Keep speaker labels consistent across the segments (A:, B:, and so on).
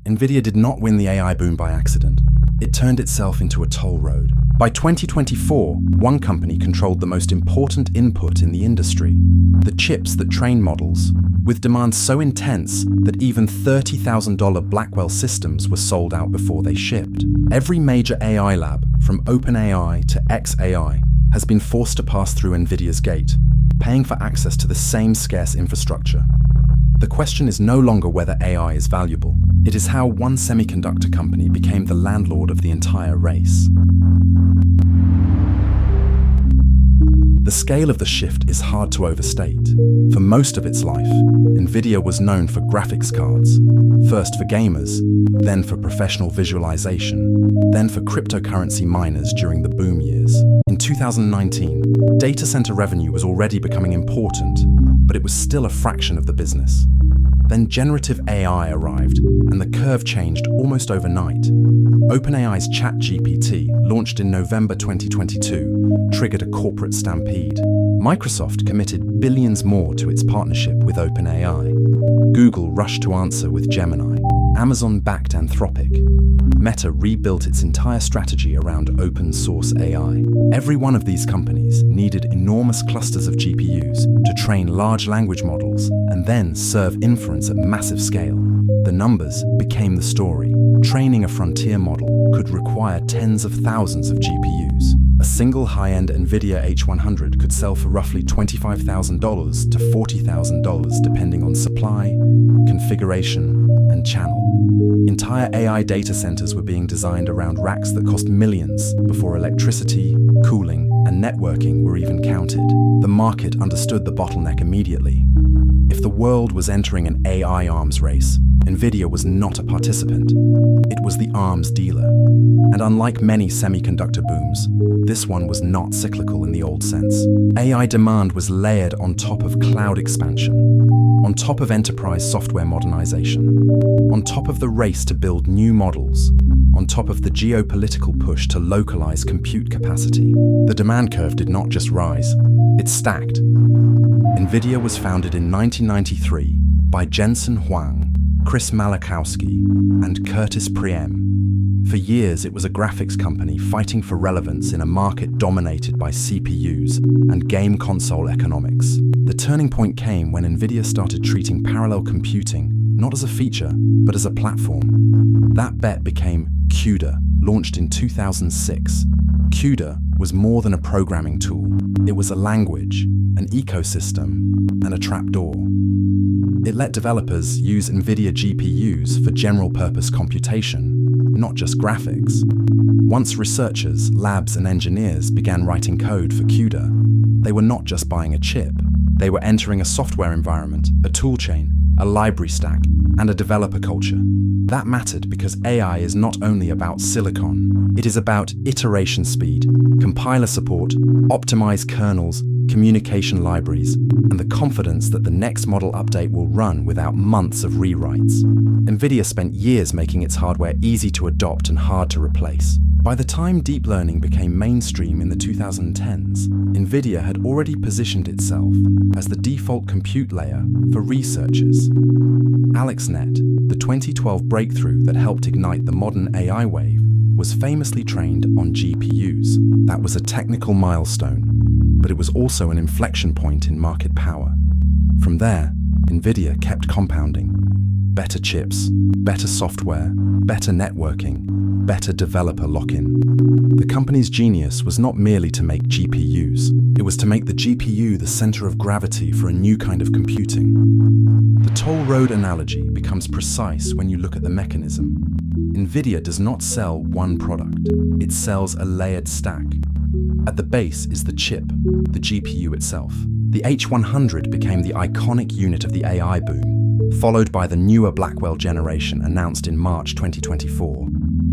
A: Nvidia did not win the AI boom by accident. It turned itself into a toll road. By 2024, one company controlled the most important input in the industry, the chips that train models, with demand so intense that even $30,000 Blackwell systems were sold out before they shipped. Every major AI lab, from OpenAI to xAI, has been forced to pass through Nvidia's gate, paying for access to the same scarce infrastructure. The question is no longer whether AI is valuable. It is how one semiconductor company became the landlord of the entire race. The scale of the shift is hard to overstate. For most of its life, Nvidia was known for graphics cards, first for gamers, then for professional visualization, then for cryptocurrency miners during the boom years. In 2019, data center revenue was already becoming important, but it was still a fraction of the business. Then generative AI arrived, and the curve changed almost overnight. OpenAI's ChatGPT, launched in November 2022, triggered a corporate stampede. Microsoft committed billions more to its partnership with OpenAI. Google rushed to answer with Gemini. Amazon backed Anthropic. Meta rebuilt its entire strategy around open source AI. Every one of these companies needed enormous clusters of GPUs to train large language models and then serve inference at massive scale. The numbers became the story. Training a frontier model could require tens of thousands of GPUs. A single high-end Nvidia H100 could sell for roughly $25,000 to $40,000 depending on supply, configuration, and channel. Entire AI data centers were being designed around racks that cost millions before electricity, cooling, and networking were even counted. The market understood the bottleneck immediately. If the world was entering an AI arms race, Nvidia was not a participant. It was the arms dealer. And unlike many semiconductor booms, this one was not cyclical in the old sense. AI demand was layered on top of cloud expansion, on top of enterprise software modernization, on top of the race to build new models, on top of the geopolitical push to localize compute capacity. The demand curve did not just rise, it stacked. Nvidia was founded in 1993 by Jensen Huang, Chris Malachowski, and Curtis Priem. For years, it was a graphics company fighting for relevance in a market dominated by CPUs and game console economics. The turning point came when Nvidia started treating parallel computing not as a feature, but as a platform. That bet became CUDA, launched in 2006. CUDA was more than a programming tool. It was a language, an ecosystem, and a trapdoor. It let developers use Nvidia GPUs for general-purpose computation, not just graphics. Once researchers, labs, and engineers began writing code for CUDA, they were not just buying a chip. They were entering a software environment, a toolchain, a library stack, and a developer culture. That mattered because AI is not only about silicon, it is about iteration speed, compiler support, optimized kernels, communication libraries, and the confidence that the next model update will run without months of rewrites. Nvidia spent years making its hardware easy to adopt and hard to replace. By the time deep learning became mainstream in the 2010s, Nvidia had already positioned itself as the default compute layer for researchers. AlexNet, the 2012 breakthrough that helped ignite the modern AI wave, was famously trained on GPUs. That was a technical milestone, but it was also an inflection point in market power. From there, Nvidia kept compounding. Better chips, better software, better networking, better developer lock-in. The company's genius was not merely to make GPUs. It was to make the GPU the center of gravity for a new kind of computing. The toll road analogy becomes precise when you look at the mechanism. Nvidia does not sell one product. It sells a layered stack. At the base is the chip, the GPU itself. The H100 became the iconic unit of the AI boom, followed by the newer Blackwell generation announced in March 2024.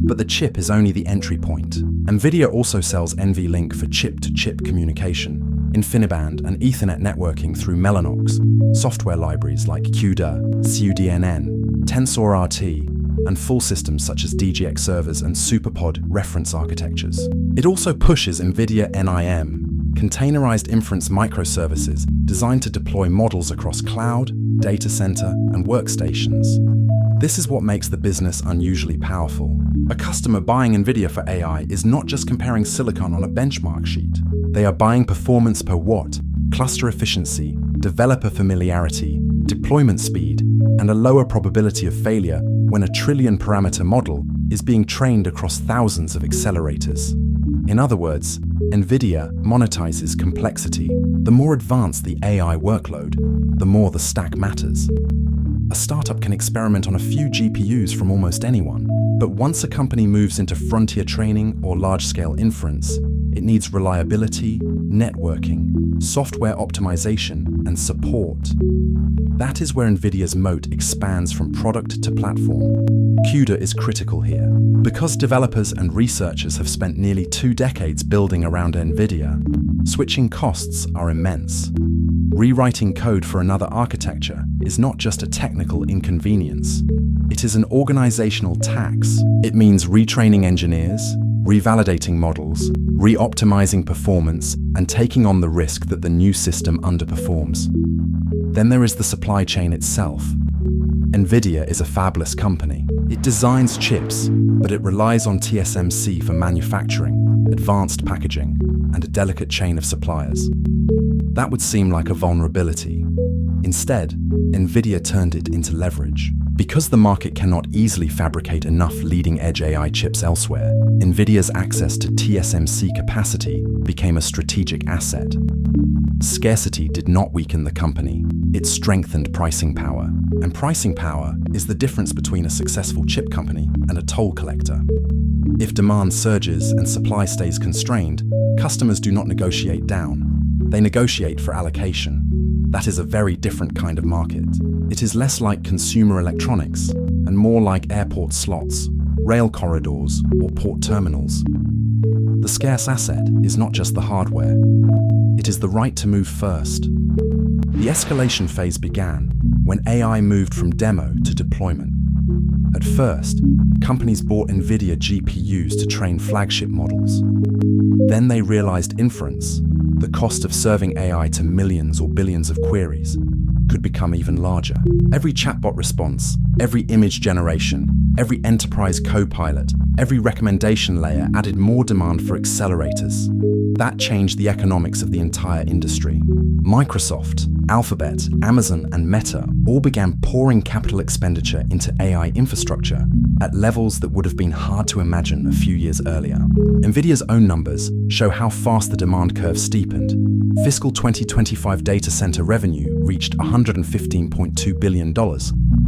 A: But the chip is only the entry point. Nvidia also sells NVLink for chip-to-chip communication, InfiniBand and Ethernet networking through Mellanox, software libraries like CUDA, cuDNN, TensorRT, and full systems such as DGX servers and SuperPOD reference architectures. It also pushes Nvidia NIM, containerized inference microservices designed to deploy models across cloud, data center, and workstations. This is what makes the business unusually powerful. A customer buying Nvidia for AI is not just comparing silicon on a benchmark sheet. They are buying performance per watt, cluster efficiency, developer familiarity, deployment speed, and a lower probability of failure when a trillion-parameter model is being trained across thousands of accelerators. In other words, Nvidia monetizes complexity. The more advanced the AI workload, the more the stack matters. A startup can experiment on a few GPUs from almost anyone, but once a company moves into frontier training or large-scale inference, it needs reliability, networking, software optimization, and support. That is where Nvidia's moat expands from product to platform. CUDA is critical here. Because developers and researchers have spent nearly 2 decades building around Nvidia, switching costs are immense. Rewriting code for another architecture is not just a technical inconvenience. It is an organizational tax. It means retraining engineers, revalidating models, re-optimizing performance, and taking on the risk that the new system underperforms. Then there is the supply chain itself. Nvidia is a fabless company. It designs chips, but it relies on TSMC for manufacturing, advanced packaging, and a delicate chain of suppliers. That would seem like a vulnerability. Instead, Nvidia turned it into leverage. Because the market cannot easily fabricate enough leading-edge AI chips elsewhere, Nvidia's access to TSMC capacity became a strategic asset. Scarcity did not weaken the company, it strengthened pricing power. And pricing power is the difference between a successful chip company and a toll collector. If demand surges and supply stays constrained, customers do not negotiate down. They negotiate for allocation. That is a very different kind of market. It is less like consumer electronics and more like airport slots, rail corridors, or port terminals. The scarce asset is not just the hardware. It is the right to move first. The escalation phase began when AI moved from demo to deployment. At first, companies bought Nvidia GPUs to train flagship models. Then they realized inference, the cost of serving AI to millions or billions of queries, could become even larger. Every chatbot response, every image generation, every enterprise copilot, every recommendation layer added more demand for accelerators. That changed the economics of the entire industry. Microsoft, Alphabet, Amazon, and Meta all began pouring capital expenditure into AI infrastructure at levels that would have been hard to imagine a few years earlier. Nvidia's own numbers show how fast the demand curve steepened. Fiscal 2025 data center revenue reached $115.2 billion,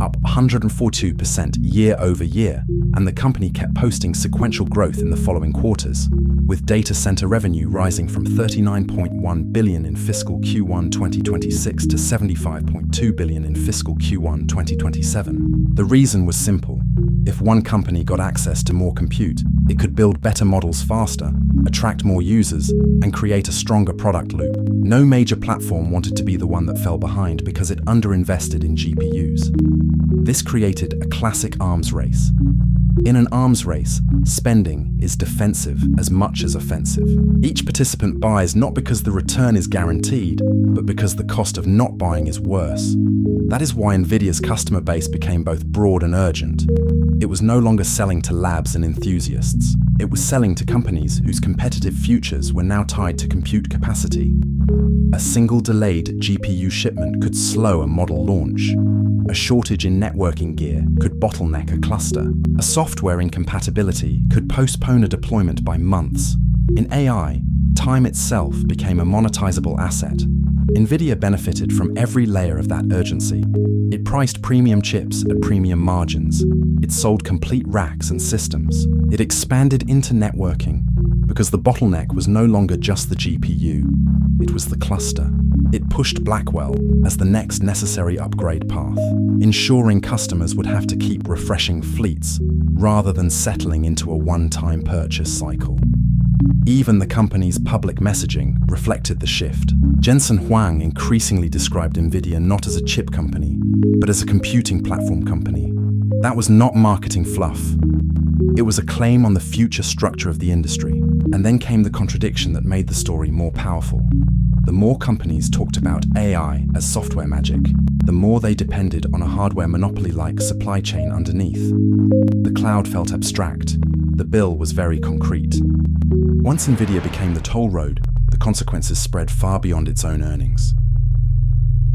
A: up 142% year over year, and the company kept posting sequential growth in the following quarters, with data center revenue rising from $39.1 billion in fiscal Q1 2026 to $75.2 billion in fiscal Q1 2027. The reason was simple. If one company got access to more compute, it could build better models faster, attract more users, and create a stronger product loop. No major platform wanted to be the one that fell behind because it underinvested in GPUs. This created a classic arms race. In an arms race, spending is defensive as much as offensive. Each participant buys not because the return is guaranteed, but because the cost of not buying is worse. That is why Nvidia's customer base became both broad and urgent. It was no longer selling to labs and enthusiasts. It was selling to companies whose competitive futures were now tied to compute capacity. A single delayed GPU shipment could slow a model launch. A shortage in networking gear could bottleneck a cluster. A software incompatibility could postpone a deployment by months. In AI, time itself became a monetizable asset. Nvidia benefited from every layer of that urgency. It priced premium chips at premium margins. It sold complete racks and systems. It expanded into networking because the bottleneck was no longer just the GPU. It was the cluster. It pushed Blackwell as the next necessary upgrade path, ensuring customers would have to keep refreshing fleets rather than settling into a one-time purchase cycle. Even the company's public messaging reflected the shift. Jensen Huang increasingly described Nvidia not as a chip company, but as a computing platform company. That was not marketing fluff. It was a claim on the future structure of the industry. And then came the contradiction that made the story more powerful. The more companies talked about AI as software magic, the more they depended on a hardware monopoly-like supply chain underneath. The cloud felt abstract. The bill was very concrete. Once Nvidia became the toll road, the consequences spread far beyond its own earnings.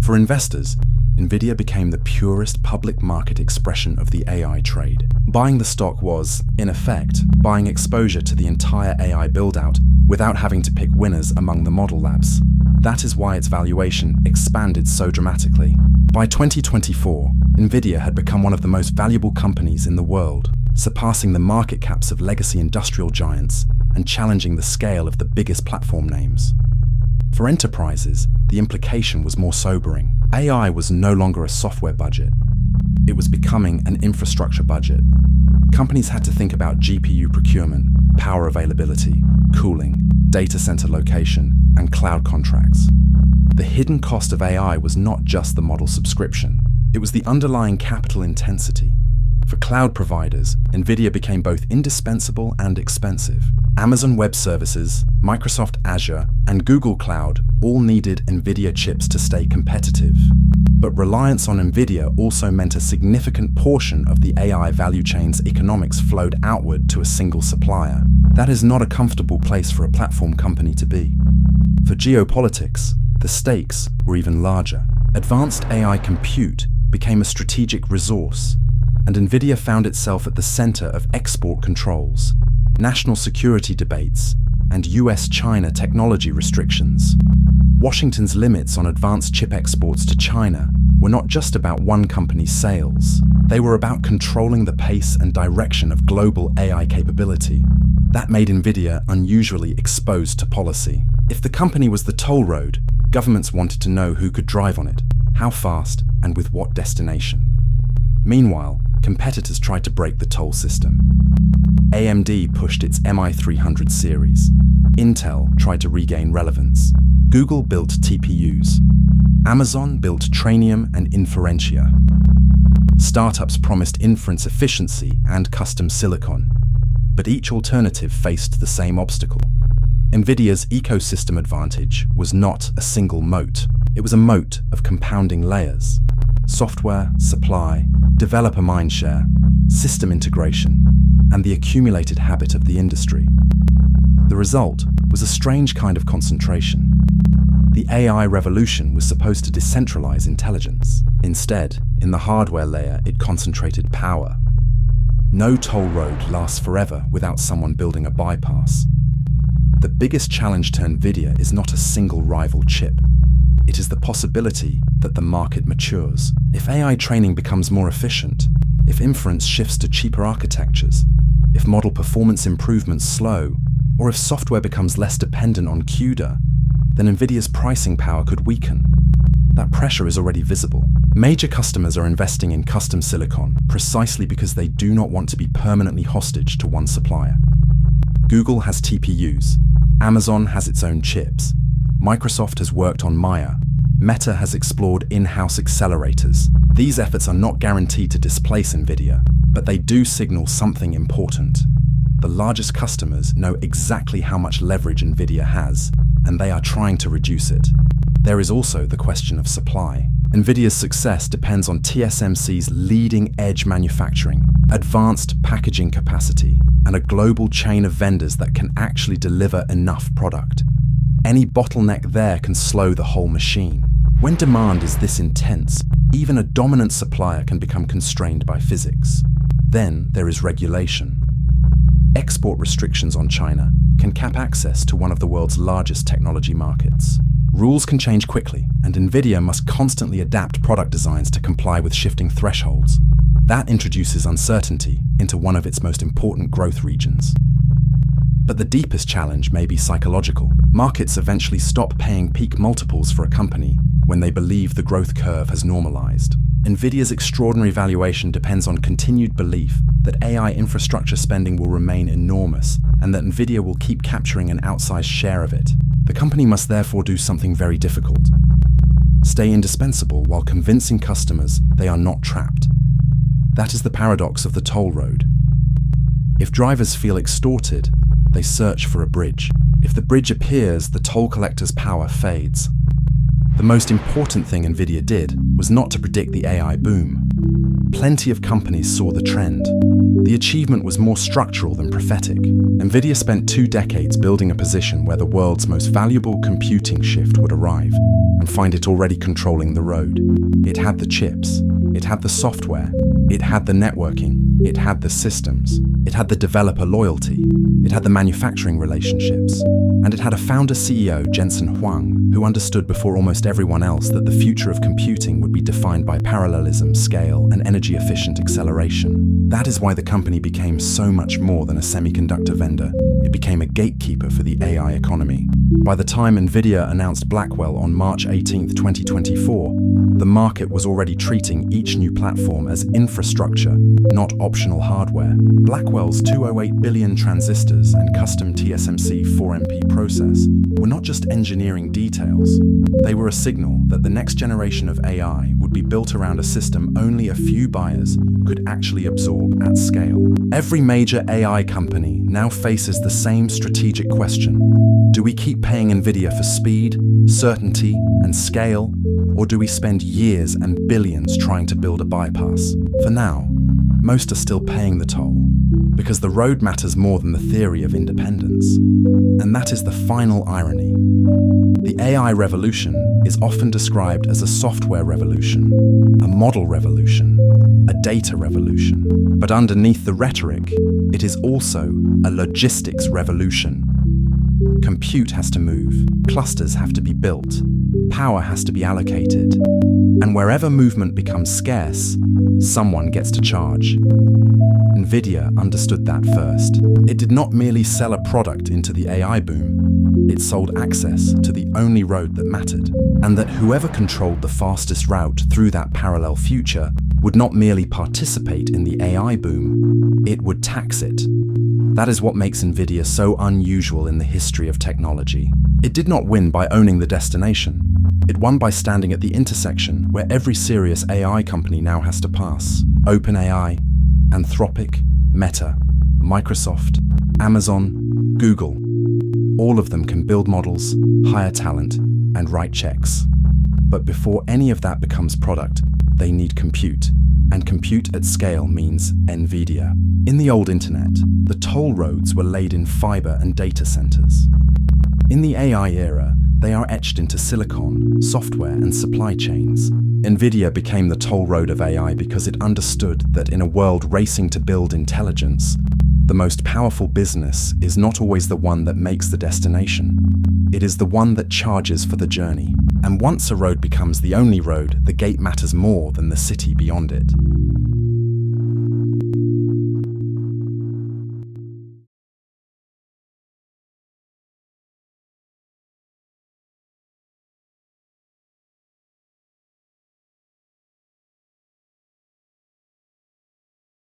A: For investors, Nvidia became the purest public market expression of the AI trade. Buying the stock was, in effect, buying exposure to the entire AI build-out without having to pick winners among the model labs. That is why its valuation expanded so dramatically. By 2024, Nvidia had become one of the most valuable companies in the world, surpassing the market caps of legacy industrial giants and challenging the scale of the biggest platform names. For enterprises, the implication was more sobering. AI was no longer a software budget. It was becoming an infrastructure budget. Companies had to think about GPU procurement, power availability, cooling, data center location, and cloud contracts. The hidden cost of AI was not just the model subscription. It was the underlying capital intensity. For cloud providers, Nvidia became both indispensable and expensive. Amazon Web Services, Microsoft Azure, and Google Cloud all needed Nvidia chips to stay competitive. But reliance on Nvidia also meant a significant portion of the AI value chain's economics flowed outward to a single supplier. That is not a comfortable place for a platform company to be. For geopolitics, the stakes were even larger. Advanced AI compute became a strategic resource, and Nvidia found itself at the center of export controls, national security debates, and US-China technology restrictions. Washington's limits on advanced chip exports to China were not just about one company's sales. They were about controlling the pace and direction of global AI capability. That made Nvidia unusually exposed to policy. If the company was the toll road, governments wanted to know who could drive on it, how fast, and with what destination. Meanwhile, competitors tried to break the toll system. AMD pushed its MI300 series. Intel tried to regain relevance. Google built TPUs. Amazon built Trainium and Inferentia. Startups promised inference efficiency and custom silicon, but each alternative faced the same obstacle. Nvidia's ecosystem advantage was not a single moat. It was a moat of compounding layers: software, supply, developer mindshare, system integration, and the accumulated habit of the industry. The result was a strange kind of concentration. The AI revolution was supposed to decentralize intelligence. Instead, in the hardware layer, it concentrated power. No toll road lasts forever without someone building a bypass. The biggest challenge to Nvidia is not a single rival chip. It is the possibility that the market matures. If AI training becomes more efficient, if inference shifts to cheaper architectures, if model performance improvements slow, or if software becomes less dependent on CUDA, then Nvidia's pricing power could weaken. That pressure is already visible. Major customers are investing in custom silicon precisely because they do not want to be permanently hostage to one supplier. Google has TPUs. Amazon has its own chips. Microsoft has worked on Maya. Meta has explored in-house accelerators. These efforts are not guaranteed to displace Nvidia, but they do signal something important. The largest customers know exactly how much leverage Nvidia has, and they are trying to reduce it. There is also the question of supply. Nvidia's success depends on TSMC's leading-edge manufacturing, advanced packaging capacity, and a global chain of vendors that can actually deliver enough product. Any bottleneck there can slow the whole machine. When demand is this intense, even a dominant supplier can become constrained by physics. Then there is regulation. Export restrictions on China can cap access to one of the world's largest technology markets. Rules can change quickly, and Nvidia must constantly adapt product designs to comply with shifting thresholds. That introduces uncertainty into one of its most important growth regions. But the deepest challenge may be psychological. Markets eventually stop paying peak multiples for a company when they believe the growth curve has normalized. Nvidia's extraordinary valuation depends on continued belief that AI infrastructure spending will remain enormous and that Nvidia will keep capturing an outsized share of it. The company must therefore do something very difficult: stay indispensable while convincing customers they are not trapped. That is the paradox of the toll road. If drivers feel extorted, they search for a bridge. If the bridge appears, the toll collector's power fades. The most important thing Nvidia did was not to predict the AI boom. Plenty of companies saw the trend. The achievement was more structural than prophetic. Nvidia spent 2 decades building a position where the world's most valuable computing shift would arrive, and find it already controlling the road. It had the chips, it had the software, it had the networking, it had the systems, it had the developer loyalty, it had the manufacturing relationships, and it had a founder CEO, Jensen Huang, who understood before almost everyone else that the future of computing would be defined by parallelism, scale, and energy-efficient acceleration. That is why the company became so much more than a semiconductor vendor. It became a gatekeeper for the AI economy. By the time Nvidia announced Blackwell on March 18, 2024, the market was already treating each new platform as infrastructure, not optional hardware. Blackwell's 208 billion transistors and custom TSMC 4MP process were not just engineering details. They were a signal that the next generation of AI would be built around a system only a few buyers could actually absorb at scale. Every major AI company now faces the same strategic question. Do we keep paying Nvidia for speed, certainty, and scale, or do we spend years and billions trying to build a bypass? For now, most are still paying the toll, because the road matters more than the theory of independence. And that is the final irony. The AI revolution is often described as a software revolution, a model revolution, a data revolution. But underneath the rhetoric, it is also a logistics revolution. Compute has to move, clusters have to be built, power has to be allocated, and wherever movement becomes scarce, someone gets to charge. Nvidia understood that first. It did not merely sell a product into the AI boom, it sold access to the only road that mattered, and that whoever controlled the fastest route through that parallel future would not merely participate in the AI boom, it would tax it. That is what makes Nvidia so unusual in the history of technology. It did not win by owning the destination. It won by standing at the intersection where every serious AI company now has to pass. OpenAI, Anthropic, Meta, Microsoft, Amazon, Google. All of them can build models, hire talent, and write checks. But before any of that becomes product, they need compute. And compute at scale means Nvidia. In the old internet, the toll roads were laid in fiber and data centers. In the AI era, they are etched into silicon, software, and supply chains. Nvidia became the toll road of AI because it understood that in a world racing to build intelligence, the most powerful business is not always the one that makes the destination. It is the one that charges for the journey. And once a road becomes the only road, the gate matters more than the city beyond it.